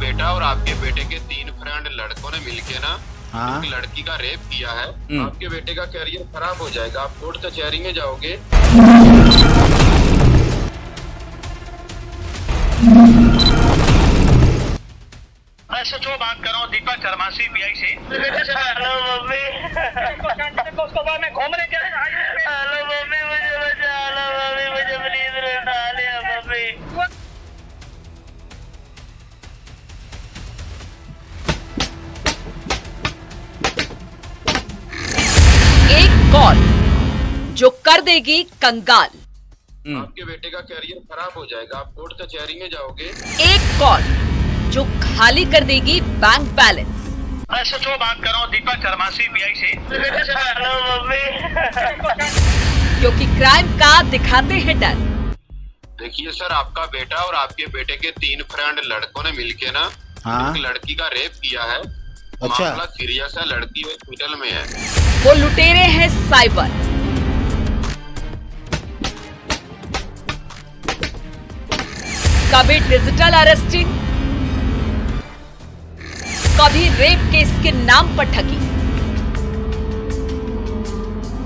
बेटा और आपके बेटे के 3 फ्रेंड लड़कों ने मिलके ना हाँ? एक लड़की का रेप किया है। आपके बेटे का करियर खराब हो जाएगा, आप कोर्ट कचहरी में जाओगे। मैं सचो बात कर रहा हूँ, दीपक शर्मा CBI से। हेलो मम्मी, उसको बाद में घूमने जा रहे हैं। हेलो मम्मी, मुझे बचा लो मम्मी, मुझे प्लीज उठा लिया मम्मी। एक कॉल जो कर देगी कंगाल। आपके बेटे का करियर खराब हो जाएगा, आप कोर्ट कचहरी में जाओगे। एक कॉल जो खाली कर देगी बैंक बैलेंस। मैं सचो बात कर रहा हूँ, दीपक शर्मा CBI से। हेलो मम्मी, क्योंकि क्राइम का दिखाते हैं डर। देखिए सर, आपका बेटा और आपके बेटे के 3 फ्रेंड लड़कों ने मिलके ना हाँ? एक लड़की का रेप किया है। अच्छा। मामला सीरियस है, लड़की हॉस्पिटल में है। वो लुटेरे हैं साइबर। कभी डिजिटल अरेस्टिंग, कभी रेप केस के नाम पर ठगी।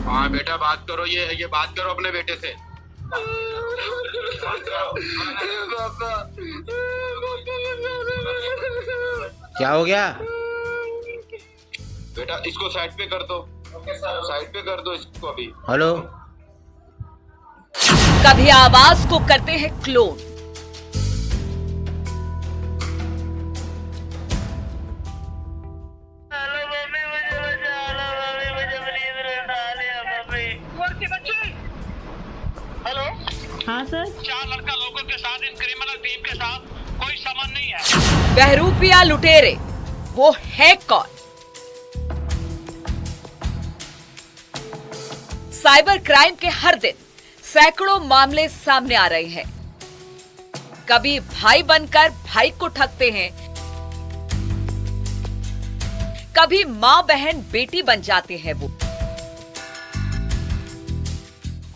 हाँ बेटा बात करो, ये बात करो अपने बेटे से। क्या हो गया? बेटा इसको साइड पे कर दो, साइड पे कर दो इसको अभी। हेलो? कभी आवाज को करते हैं क्लोन, हेलो मम्मी, मुझे बचा लो मम्मी, मुझे प्लीज उठा लिया मम्मी। की बच्ची। हेलो, हाँ सर, 4 लड़का लोगों के साथ इन क्रिमिनल टीम के साथ कोई संबंध नहीं है। बहरूपिया लुटेरे वो है कौन? साइबर क्राइम के हर दिन सैकड़ों मामले सामने आ रहे हैं। कभी भाई बनकर भाई को ठगते हैं, कभी मां बहन बेटी बन जाते हैं। वो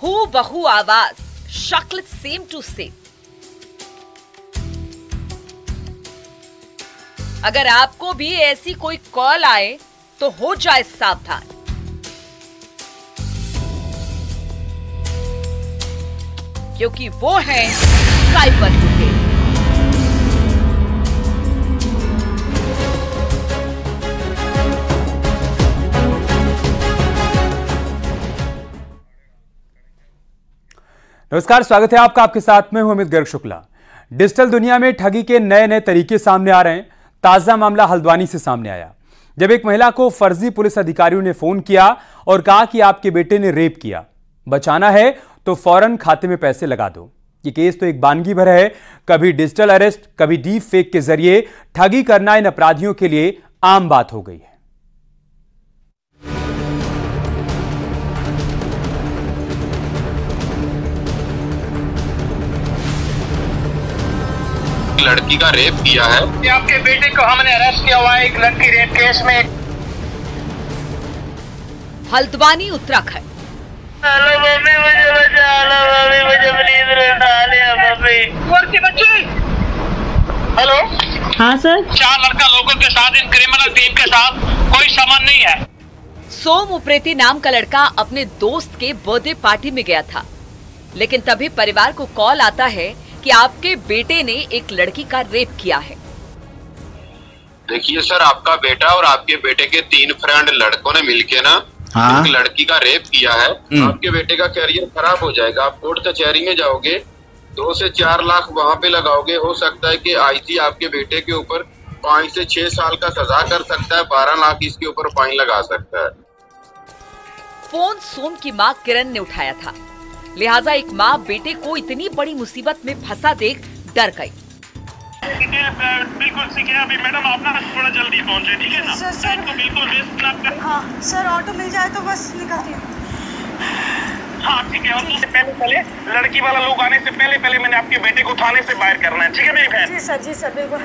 हूबहू आवाज, शक्ल सेम टू सेम। अगर आपको भी ऐसी कोई कॉल आए तो हो जाए सावधान, क्योंकि वो है साइबर लुटेरे। नमस्कार, स्वागत है आपका। आपके साथ में हूं अमित गर्ग शुक्ला। डिजिटल दुनिया में ठगी के नए नए तरीके सामने आ रहे हैं। ताजा मामला हल्द्वानी से सामने आया, जब एक महिला को फर्जी पुलिस अधिकारियों ने फोन किया और कहा कि आपके बेटे ने रेप किया, बचाना है तो फौरन खाते में पैसे लगा दो। ये केस तो एक बानगी भर है। कभी डिजिटल अरेस्ट, कभी डीप फेक के जरिए ठगी करना इन अपराधियों के लिए आम बात हो गई है। लड़की का रेप किया है। आपके बेटे को हमने अरेस्ट किया हुआ है एक लड़की रेप केस में। हल्द्वानी उत्तराखंड। हेलो मम्मी, मुझे बचा लो मम्मी, मुझे प्लीज उठा लिया मम्मी। की बच्ची। हेलो, हाँ सर, 4 लड़का लोगों के साथ इन क्रिमिनल टीम के साथ कोई संबंध नहीं है। सोम उप्रेती नाम का लड़का अपने दोस्त के बर्थडे पार्टी में गया था, लेकिन तभी परिवार को कॉल आता है कि आपके बेटे ने एक लड़की का रेप किया है। देखिए सर, आपका बेटा और आपके बेटे के 3 फ्रेंड लड़कों ने मिलके ना हाँ? एक लड़की का रेप किया है। आपके बेटे का करियर खराब हो जाएगा, आप कोर्ट कचहरी में जाओगे। 2 से 4 लाख वहाँ पे लगाओगे। हो सकता है कि आईजी आपके बेटे के ऊपर 5 से 6 साल का सजा कर सकता है, 12 लाख इसके ऊपर फाइन लगा सकता है। फोन सोम की मां किरण ने उठाया था, लिहाजा एक मां बेटे को इतनी बड़ी मुसीबत में फंसा देख डर गई। बिल्कुल ठीक है। अभी मैडम आप ना थोड़ा जल्दी पहुंचे, ठीक है ना? सर तो बिल्कुल रिस्क ना कर। हाँ सर, ऑटो मिल जाए तो बस निकलती हूँ। हाँ ठीक है। और उससे पहले लड़की वाला लोग आने से पहले मैंने आपके बेटे को थाने से बाहर करना है, ठीक है मेरी बहन? जी सर बिल्कुल।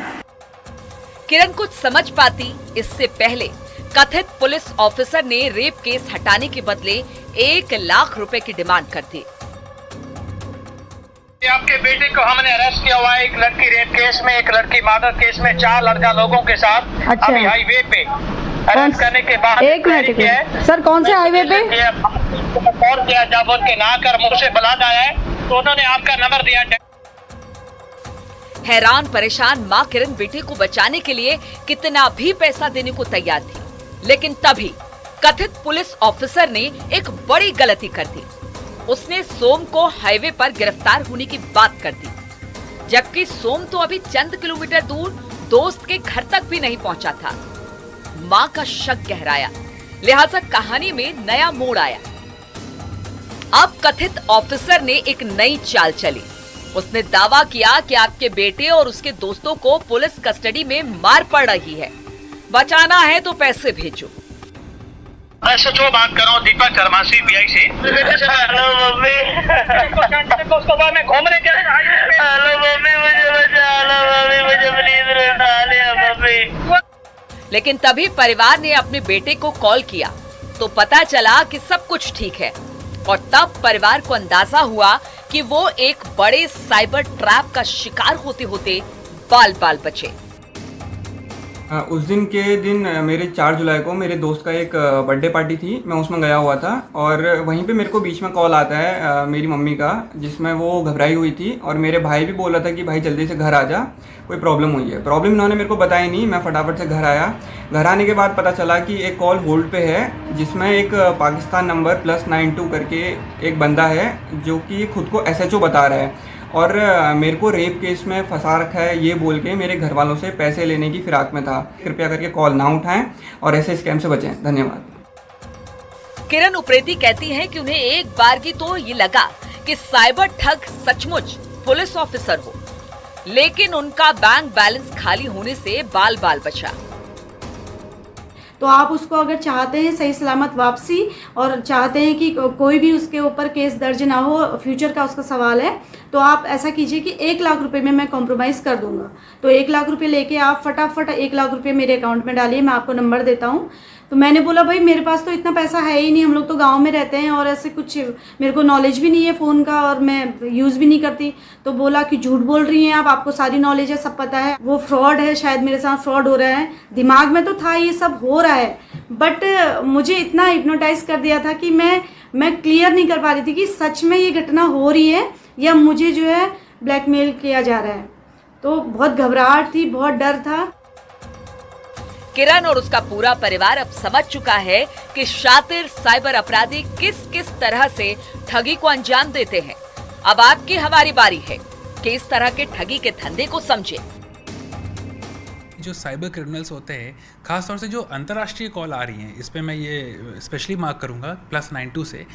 किरण कुछ समझ पाती इससे पहले कथित पुलिस ऑफिसर ने रेप केस हटाने के बदले 1 लाख रुपए की डिमांड कर दी। आपके बेटे को हमने अरेस्ट किया हुआ है एक लड़की रेप केस में, एक लड़की मर्डर केस में, 4 लड़का लोगों के साथ। अच्छा। अभी हाईवे पे अरेस्ट करने के बाद एक मिनट सर, कौन से हाईवे पे कॉल किया? जब उनके ना कर मुंह से बुला आया है तो उन्होंने आपका नंबर दिया। हैरान परेशान मां किरण बेटे को बचाने के लिए कितना भी पैसा देने को तैयार थी, लेकिन तभी कथित पुलिस ऑफिसर ने एक बड़ी गलती कर दी। उसने सोम को हाईवे पर गिरफ्तार होने की बात कर दी, जबकि सोम तो अभी चंद किलोमीटर दूर दोस्त के घर तक भी नहीं पहुंचा था। मां का शक गहराया, लिहाजा कहानी में नया मोड़ आया। अब कथित ऑफिसर ने एक नई चाल चली। उसने दावा किया कि आपके बेटे और उसके दोस्तों को पुलिस कस्टडी में मार पड़ रही है, बचाना है तो पैसे भेजो। मैं सचो बात कर रहा हूँ, दीपक शर्मा CBI से। हेलो मम्मी, उसको बाद में घूमने के हेलो मम्मी, मुझे बचा लो मम्मी, मुझे प्लीज उठा लिया मम्मी। लेकिन तभी परिवार ने अपने बेटे को कॉल किया तो पता चला कि सब कुछ ठीक है, और तब परिवार को अंदाजा हुआ कि वो एक बड़े साइबर ट्रैप का शिकार होते होते बाल बाल बचे। उस दिन के दिन मेरे 4 जुलाई को मेरे दोस्त का एक बर्थडे पार्टी थी, मैं उसमें गया हुआ था। और वहीं पे मेरे को बीच में कॉल आता है मेरी मम्मी का, जिसमें वो घबराई हुई थी और मेरे भाई भी बोल रहा था कि भाई जल्दी से घर आ जा, कोई प्रॉब्लम हुई है। प्रॉब्लम इन्होंने मेरे को बताई नहीं, मैं फटाफट से घर आया। घर आने के बाद पता चला कि एक कॉल होल्ड पे है, जिसमें एक पाकिस्तान नंबर +92 करके एक बंदा है जो कि खुद को SHO बता रहा है और मेरे को रेप केस में फंसा रखा है ये बोल के मेरे घर वालों से पैसे लेने की फिराक में था। कृपया करके कॉल ना उठाएं और ऐसे स्कैम से बचें। धन्यवाद। किरण उप्रेती कहती हैं कि उन्हें एक बार की तो ये लगा कि साइबर ठग सचमुच पुलिस ऑफिसर हो, लेकिन उनका बैंक बैलेंस खाली होने से बाल बाल बचा। तो आप उसको अगर चाहते हैं सही सलामत वापसी और चाहते हैं कि कोई भी उसके ऊपर केस दर्ज ना हो, फ्यूचर का उसका सवाल है, तो आप ऐसा कीजिए कि 1 लाख रुपए में मैं कॉम्प्रोमाइज़ कर दूंगा। तो 1 लाख रुपए लेके आप फटाफट 1 लाख रुपए मेरे अकाउंट में डालिए, मैं आपको नंबर देता हूँ। तो मैंने बोला भाई मेरे पास तो इतना पैसा है ही नहीं, हम लोग तो गांव में रहते हैं और ऐसे कुछ मेरे को नॉलेज भी नहीं है फ़ोन का और मैं यूज़ भी नहीं करती। तो बोला कि झूठ बोल रही हैं आप, आपको सारी नॉलेज है, सब पता है, वो फ्रॉड है, शायद मेरे साथ फ्रॉड हो रहा है। दिमाग में तो था ये सब हो रहा है, बट मुझे इतना हिप्नोटाइज कर दिया था कि मैं क्लियर नहीं कर पा रही थी कि सच में ये घटना हो रही है या मुझे जो है ब्लैकमेल किया जा रहा है। तो बहुत घबराहट थी, बहुत डर था। किरण और उसका पूरा परिवार अब समझ चुका है कि शातिर साइबर अपराधी किस किस तरह से ठगी को अंजाम देते हैं। अब आपकी हमारी बारी है कि इस तरह के ठगी के धंधे को समझें। जो साइबर क्रिमिनल्स होते हैं, खासतौर से जो अंतर्राष्ट्रीय कॉल आ रही हैं, इस पे मैं ये स्पेशली मार्क करूँगा +92 से,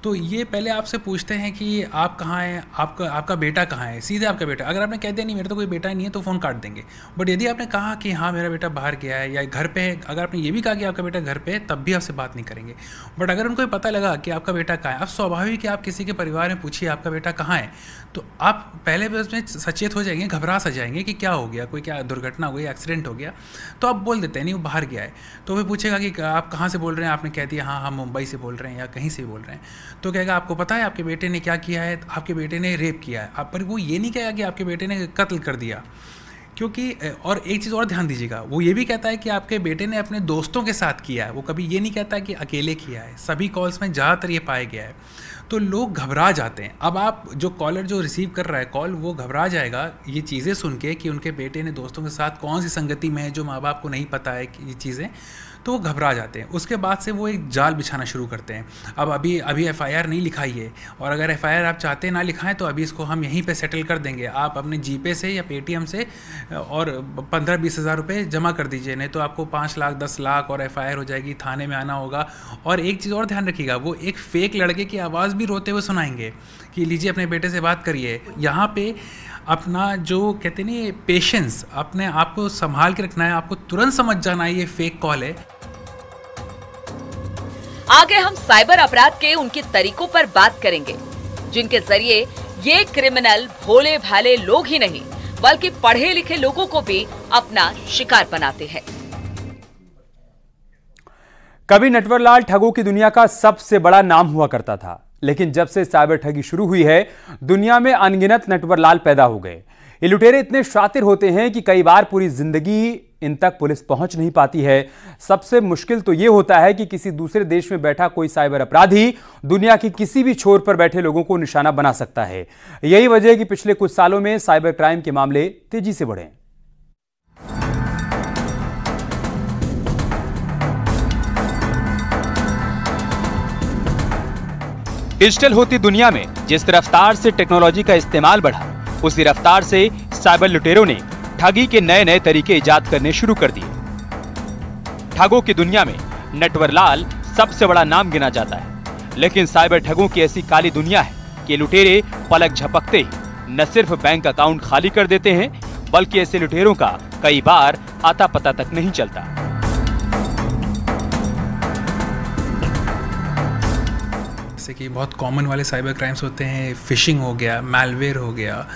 तो ये पहले आपसे पूछते हैं कि आप कहाँ हैं, आपका बेटा कहाँ है, सीधे आपका बेटा। अगर आपने कह दिया नहीं मेरा तो कोई बेटा नहीं है तो फ़ोन काट देंगे। बट यदि आपने कहा कि हाँ मेरा बेटा बाहर गया है या घर पे है, अगर आपने ये भी कहा कि आपका बेटा घर पे है, तब भी आपसे बात नहीं करेंगे। बट अगर उनको पता लगा कि आपका बेटा कहाँ है, अब स्वाभाविक है आप किसी के परिवार में पूछिए आपका बेटा कहाँ है, तो आप पहले भी उसमें सचेत हो जाएंगे, घबरा सा जाएंगे कि क्या हो गया, कोई क्या दुर्घटना हो गई, एक्सीडेंट हो गया। तो आप बोल देते हैं नहीं वो बाहर गया है। तो वो पूछेगा कि आप कहाँ से बोल रहे हैं, आपने कह दिया हाँ हम मुंबई से बोल रहे हैं या कहीं से बोल रहे हैं। तो कहेगा आपको पता है आपके बेटे ने क्या किया है, आपके बेटे ने रेप किया है। आप पर वो ये नहीं कहेगा कि आपके बेटे ने कत्ल कर दिया, क्योंकि और एक चीज़ और ध्यान दीजिएगा, वो ये भी कहता है कि आपके बेटे ने अपने दोस्तों के साथ किया है, वो कभी ये नहीं कहता कि अकेले किया है। सभी कॉल्स में ज़्यादातर ये पाया गया है। तो लोग घबरा जाते हैं। अब आप जो कॉलर जो रिसीव कर रहा है कॉल, वो घबरा जाएगा ये चीज़ें सुन के कि उनके बेटे ने दोस्तों के साथ कौन सी संगति में है जो माँ बाप को नहीं पता है कि ये चीज़ें, तो वो घबरा जाते हैं। उसके बाद से वो एक जाल बिछाना शुरू करते हैं। अब अभी FIR नहीं लिखाई है, और अगर FIR आप चाहते ना लिखाएं तो अभी इसको हम यहीं पे सेटल कर देंगे, आप अपने GPay से या Paytm से और 15-20 हज़ार रुपये जमा कर दीजिए, नहीं तो आपको 5 लाख 10 लाख और FIR हो जाएगी, थाने में आना होगा। और एक चीज़ और ध्यान रखिएगा, वो एक फेक लड़के की आवाज़ भी रोते हुए सुनाएंगे कि लीजिए अपने बेटे से बात करिए। यहाँ पे अपना जो कहते नहीं पेशेंस, अपने आप को संभाल के रखना है, आपको तुरंत समझ जाना है ये फेक कॉल है। आगे हम साइबर अपराध के उनके तरीकों पर बात करेंगे, जिनके जरिए ये क्रिमिनल भोले भाले लोग ही नहीं बल्कि पढ़े लिखे लोगों को भी अपना शिकार बनाते हैं। कभी नटवरलाल ठगों की दुनिया का सबसे बड़ा नाम हुआ करता था। लेकिन जब से साइबर ठगी शुरू हुई है, दुनिया में अनगिनत नटवरलाल पैदा हो गए। ये लुटेरे इतने शातिर होते हैं कि कई बार पूरी जिंदगी इन तक पुलिस पहुंच नहीं पाती है। सबसे मुश्किल तो यह होता है कि किसी दूसरे देश में बैठा कोई साइबर अपराधी दुनिया की किसी भी छोर पर बैठे लोगों को निशाना बना सकता है। यही वजह है कि पिछले कुछ सालों में साइबर क्राइम के मामले तेजी से बढ़े। डिजिटल होती दुनिया में जिस रफ्तार से टेक्नोलॉजी का इस्तेमाल बढ़ा, उसी रफ्तार से साइबर लुटेरों ने ठगी के नए नए तरीके इजाद करने शुरू कर दिए। ठगों की दुनिया में नटवरलाल सबसे बड़ा नाम गिना जाता है, लेकिन साइबर ठगों की ऐसी काली दुनिया है कि लुटेरे पलक झपकते ही न सिर्फ बैंक अकाउंट खाली कर देते हैं, बल्कि ऐसे लुटेरों का कई बार आता पता तक नहीं चलता। जैसे कि बहुत कॉमन वाले साइबर क्राइम्स होते हैं, फिशिंग हो गया, मैलवेयर हो गया,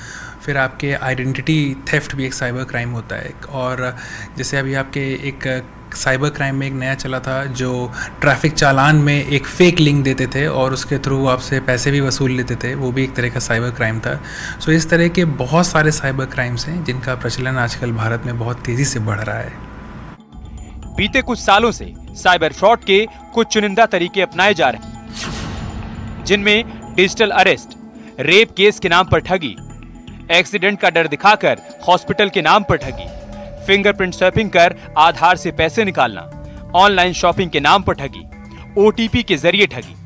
फिर आपके आइडेंटिटी थेफ्ट भी एक साइबर क्राइम होता है। और जैसे अभी आपके एक साइबर क्राइम में एक नया चला था जो ट्रैफिक चालान में एक फेक लिंक देते थे और उसके थ्रू आपसे पैसे भी वसूल लेते थे, वो भी एक तरह का साइबर क्राइम था। सो इस तरह के बहुत सारे साइबर क्राइम्स हैं जिनका प्रचलन आजकल भारत में बहुत तेज़ी से बढ़ रहा है। बीते कुछ सालों से साइबर फ्रॉड के कुछ चुनिंदा तरीके अपनाए जा रहे हैं, जिनमें डिजिटल अरेस्ट, रेप केस के नाम पर ठगी, एक्सीडेंट का डर दिखाकर हॉस्पिटल के नाम पर ठगी, फिंगरप्रिंट स्वैपिंग कर आधार से पैसे निकालना, ऑनलाइन शॉपिंग के नाम पर ठगी, ओटीपी के जरिए ठगी।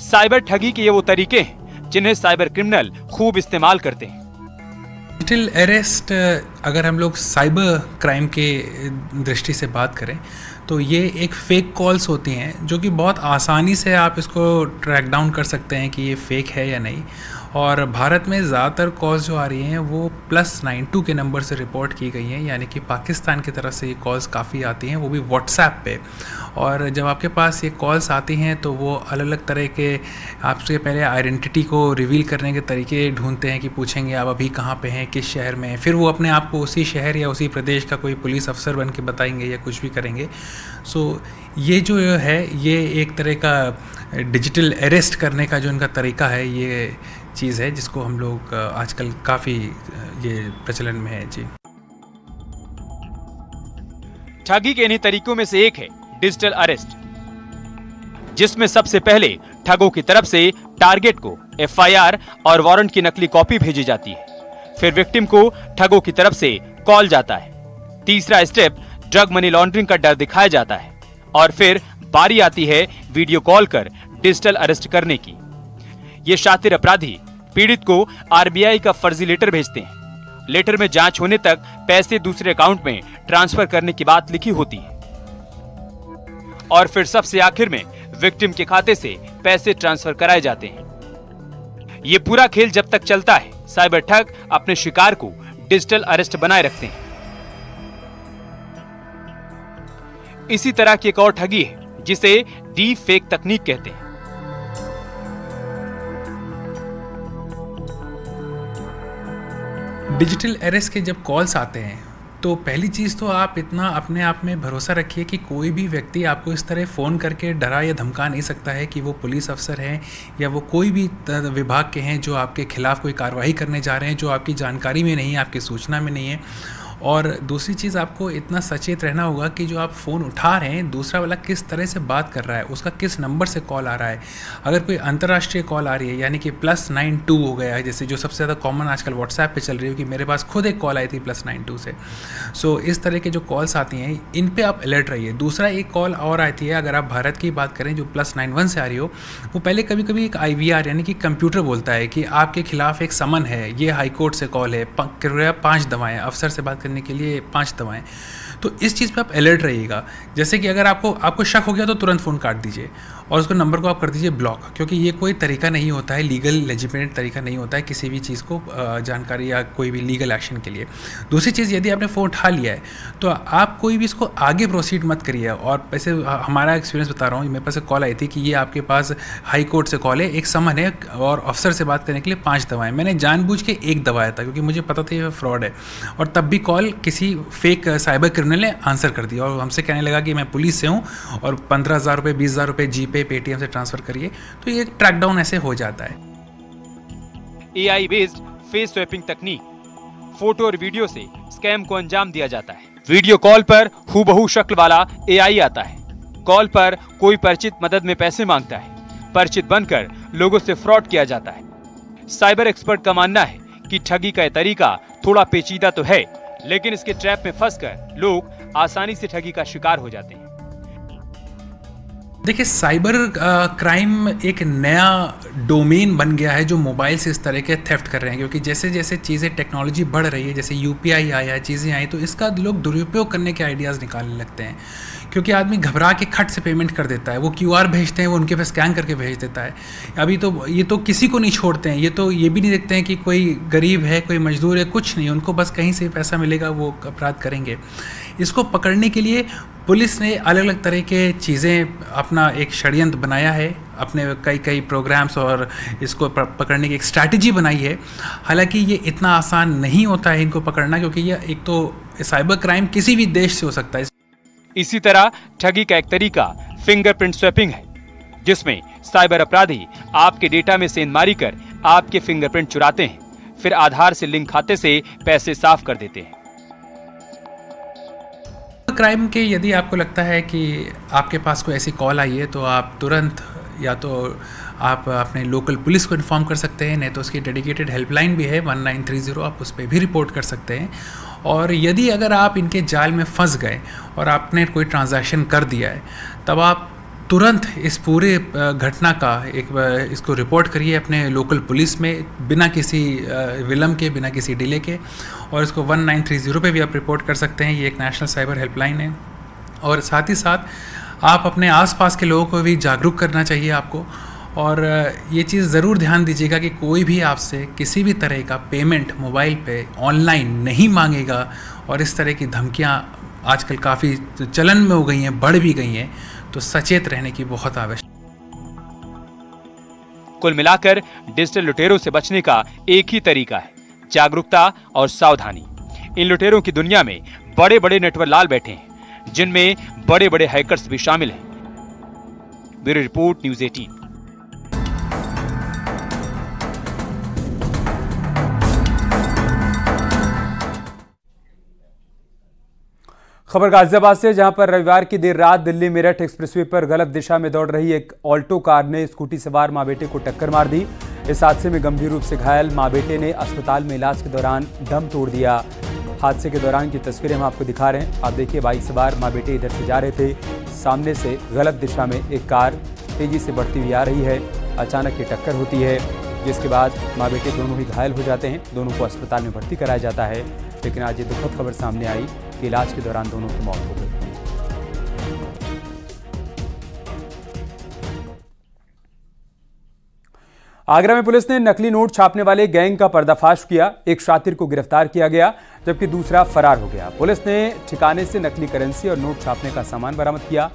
साइबर ठगी के ये वो तरीके हैं जिन्हें साइबर क्रिमिनल खूब इस्तेमाल करते हैं। डिजिटल अरेस्ट, अगर हम लोग साइबर क्राइम के दृष्टि से बात करें तो ये एक फेक कॉल्स होती हैं जो कि बहुत आसानी से आप इसको ट्रैक डाउन कर सकते हैं कि ये फेक है या नहीं। और भारत में ज़्यादातर कॉल्स जो आ रही हैं वो +92 के नंबर से रिपोर्ट की गई हैं, यानी कि पाकिस्तान की तरफ से ये कॉल्स काफ़ी आती हैं, वो भी व्हाट्सएप पे। और जब आपके पास ये कॉल्स आती हैं तो वो अलग अलग तरह के आपसे पहले आइडेंटिटी को रिवील करने के तरीके ढूंढते हैं कि पूछेंगे आप अभी कहाँ पे हैं, किस शहर में हैं, फिर वो अपने आप को उसी शहर या उसी प्रदेश का कोई पुलिस अफसर बन के बताएंगे या कुछ भी करेंगे। सो ये जो है ये एक तरह का डिजिटल अरेस्ट करने का जो इनका तरीका है, ये चीज़ है जिसको हम लोग आजकल काफ़ी ये प्रचलन में है। जी, ठगी के इन्हीं तरीकों में से एक है डिजिटल अरेस्ट, जिसमें सबसे पहले ठगों की तरफ से टारगेट को एफआईआर और वारंट की नकली कॉपी भेजी जाती है। फिर विक्टिम को ठगों की तरफ से कॉल जाता है। तीसरा स्टेप ड्रग मनी लॉन्ड्रिंग का डर दिखाया जाता है और फिर बारी आती है वीडियो कॉल कर डिजिटल अरेस्ट करने की। ये शातिर अपराधी पीड़ित को आरबीआई का फर्जी लेटर भेजते हैं। लेटर में जांच होने तक पैसे दूसरे अकाउंट में ट्रांसफर करने की बात लिखी होती है और फिर सबसे आखिर में विक्टिम के खाते से पैसे ट्रांसफर कराए जाते हैं। ये पूरा खेल जब तक चलता है, साइबर ठग अपने शिकार को डिजिटल अरेस्ट बनाए रखते हैं। इसी तरह की एक और ठगी है जिसे डीप फेक तकनीक कहते हैं। डिजिटल अरेस्ट के जब कॉल्स आते हैं तो पहली चीज़ तो आप इतना अपने आप में भरोसा रखिए कि कोई भी व्यक्ति आपको इस तरह फ़ोन करके डरा या धमका नहीं सकता है कि वो पुलिस अफसर हैं या वो कोई भी विभाग के हैं जो आपके खिलाफ़ कोई कार्रवाई करने जा रहे हैं जो आपकी जानकारी में नहीं है, आपकी सूचना में नहीं है। और दूसरी चीज़ आपको इतना सचेत रहना होगा कि जो आप फ़ोन उठा रहे हैं दूसरा वाला किस तरह से बात कर रहा है, उसका किस नंबर से कॉल आ रहा है। अगर कोई अंतर्राष्ट्रीय कॉल आ रही है यानी कि +92 हो गया है, जैसे जो सबसे ज़्यादा कॉमन आजकल व्हाट्सएप पे चल रही है कि मेरे पास खुद एक कॉल आई थी +92 से। सो इस तरह के जो कॉल्स आती हैं इन पे आप अलर्ट रहिए। दूसरा एक कॉल और आई थी, अगर आप भारत की बात करें जो +91 से आ रही हो, वो पहले कभी कभी एक IVR यानी कि कंप्यूटर बोलता है कि आपके खिलाफ एक समन है, ये हाईकोर्ट से कॉल है, कृपया 5 दवाएँ, अफसर से बात करने के लिए 5 दवाएं। तो इस चीज़ पे आप अलर्ट रहिएगा। जैसे कि अगर आपको शक हो गया तो तुरंत फ़ोन काट दीजिए और उसको नंबर को आप कर दीजिए ब्लॉक, क्योंकि ये कोई तरीका नहीं होता है, लीगल लेजिटिमेट तरीका नहीं होता है किसी भी चीज़ को जानकारी या कोई भी लीगल एक्शन के लिए। दूसरी चीज़, यदि आपने फ़ोन उठा लिया है तो आप कोई भी इसको आगे प्रोसीड मत करिए। और वैसे हमारा एक्सपीरियंस बता रहा हूँ, मेरे पास एक कॉल आई थी कि ये आपके पास हाई कोर्ट से कॉल है, एक समन है और अफसर से बात करने के लिए 5 दवाएँ। मैंने जानबूझ के 1 दवाया था क्योंकि मुझे पता था ये फ्रॉड है, और तब भी कॉल किसी फेक साइबर क्रिमिनल ने आंसर कर दिया और हमसे कहने लगा कि मैं पुलिस से हूँ और 15,000 रुपये 20,000 रुपये GPay पे, पेटीएम से ट्रांसफ़र करिए, तो ये ट्रैकडाउन ऐसे हो जाता है। AI बेस्ड फेस स्वैपिंग तकनीक, फोटो और वीडियो से स्कैम को अंजाम दिया जाता है। वीडियो कॉल पर हूबहू शक्ल वाला AI आता है। कॉल पर कोई परिचित मदद में पैसे मांगता है। परिचित बनकर लोगों से फ्रॉड किया जाता है। साइबर एक्सपर्ट का मानना है कि ठगी का यह तरीका थोड़ा पेचीदा तो है, लेकिन इसके ट्रैप में फंसकर लोग आसानी से ठगी का शिकार हो जाते हैं। देखिए, साइबर क्राइम एक नया डोमेन बन गया है जो मोबाइल से इस तरह के थेफ्ट कर रहे हैं, क्योंकि जैसे जैसे चीज़ें टेक्नोलॉजी बढ़ रही है, जैसे UPI आया, चीज़ें आई, तो इसका लोग दुरुपयोग करने के आइडियाज़ निकालने लगते हैं। क्योंकि आदमी घबरा के खट से पेमेंट कर देता है, वो QR भेजते हैं, वो उनके पे स्कैन करके भेज देता है। अभी तो ये तो किसी को नहीं छोड़ते हैं, ये भी नहीं देखते हैं कि कोई गरीब है, कोई मजदूर है, कुछ नहीं, उनको बस कहीं से पैसा मिलेगा वो अपराध करेंगे। इसको पकड़ने के लिए पुलिस ने अलग अलग तरह के चीज़ें अपना एक षड्यंत्र बनाया है, अपने कई प्रोग्राम्स और इसको पकड़ने की एक स्ट्रैटेजी बनाई है। हालांकि ये इतना आसान नहीं होता है इनको पकड़ना, क्योंकि ये एक तो साइबर क्राइम किसी भी देश से हो सकता है। इसी तरह ठगी का एक तरीका फिंगरप्रिंट स्वैपिंग है, जिसमें साइबर अपराधी आपके डेटा में सेंधमारी कर आपके फिंगरप्रिंट चुराते हैं, फिर आधार से लिंक खाते से पैसे साफ कर देते हैं। क्राइम के यदि आपको लगता है कि आपके पास कोई ऐसी कॉल आई है, तो आप तुरंत या तो आप अपने लोकल पुलिस को इन्फॉर्म कर सकते हैं, नहीं तो उसकी डेडिकेटेड हेल्पलाइन भी है 1930, आप उस पर भी रिपोर्ट कर सकते हैं। और यदि अगर आप इनके जाल में फंस गए और आपने कोई ट्रांजैक्शन कर दिया है, तब आप तुरंत इस पूरे घटना का इसको रिपोर्ट करिए अपने लोकल पुलिस में, बिना किसी विलम्ब के, बिना किसी डिले के, और इसको 1930 पे भी आप रिपोर्ट कर सकते हैं। ये एक नेशनल साइबर हेल्पलाइन है। और साथ ही साथ आप अपने आसपास के लोगों को भी जागरूक करना चाहिए आपको। और ये चीज़ ज़रूर ध्यान दीजिएगा कि कोई भी आपसे किसी भी तरह का पेमेंट मोबाइल पे ऑनलाइन नहीं मांगेगा। और इस तरह की धमकियाँ आजकल काफ़ी चलन में हो गई हैं, बढ़ भी गई हैं, तो सचेत रहने की बहुत आवश्यकता। कुल मिलाकर डिजिटल लुटेरों से बचने का एक ही तरीका है, जागरूकता और सावधानी। इन लुटेरों की दुनिया में बड़े बड़े नेटवर्क लाल बैठे हैं, जिनमें बड़े बड़े हैकर्स भी शामिल हैं। Bureau report, news 18। खबर गाजियाबाद से, जहां पर रविवार की देर रात दिल्ली मेरठ एक्सप्रेसवे पर गलत दिशा में दौड़ रही एक ऑल्टो कार ने स्कूटी सवार मां बेटे को टक्कर मार दी। इस हादसे में गंभीर रूप से घायल मां बेटे ने अस्पताल में इलाज के दौरान दम तोड़ दिया। हादसे के दौरान की तस्वीरें हम आपको दिखा रहे हैं। आप देखिए, बाइक सवार मां बेटे इधर से जा रहे थे, सामने से गलत दिशा में एक कार तेजी से बढ़ती हुई आ रही है। अचानक ये टक्कर होती है, जिसके बाद मां बेटे दोनों ही घायल हो जाते हैं। दोनों को अस्पताल में भर्ती कराया जाता है, लेकिन आज ये दुखद खबर सामने आई कि इलाज के दौरान दोनों की मौत हो गई। आगरा में पुलिस ने नकली नोट छापने वाले गैंग का पर्दाफाश किया। एक शातिर को गिरफ्तार किया गया, जबकि दूसरा फरार हो गया। पुलिस ने ठिकाने से नकली करेंसी और नोट छापने का सामान बरामद किया।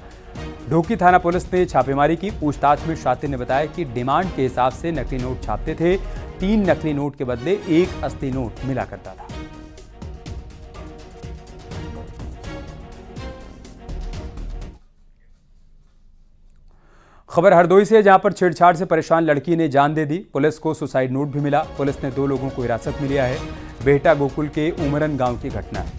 ढोकी थाना पुलिस ने छापेमारी की। पूछताछ में शातिर ने बताया कि डिमांड के हिसाब से नकली नोट छापते थे। 3 नकली नोट के बदले 1 असली नोट मिला करता था। खबर हरदोई से, जहां पर छेड़छाड़ से परेशान लड़की ने जान दे दी। पुलिस को सुसाइड नोट भी मिला। पुलिस ने 2 लोगों को हिरासत में लिया है। बेहटा गोकुल के उमरन गांव की घटना है।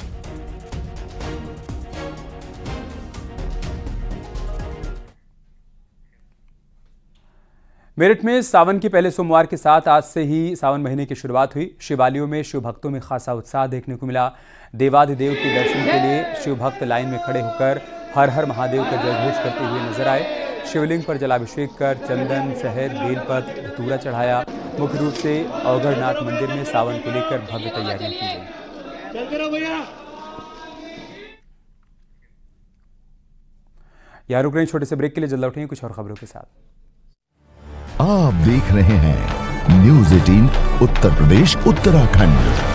मेरठ में सावन के पहले सोमवार के साथ आज से ही सावन महीने की शुरुआत हुई। शिवालयों में शिव भक्तों में खासा उत्साह देखने को मिला। देवाधिदेव के दर्शन के लिए शिव भक्त लाइन में खड़े होकर हर हर महादेव का जयघोष करते हुए नजर आए। शिवलिंग पर जलाभिषेक कर चंदन, शहद, बेलपत्र, धतूरा चढ़ाया। मुख्य रूप से अवघड़नाथ मंदिर में सावन को लेकर भव्य तैयारियां की गई। यहाँ रुक रहे हैं छोटे से ब्रेक के लिए, जल्द लौटेंगे कुछ और खबरों के साथ। आप देख रहे हैं न्यूज़ 18 उत्तर प्रदेश उत्तराखंड।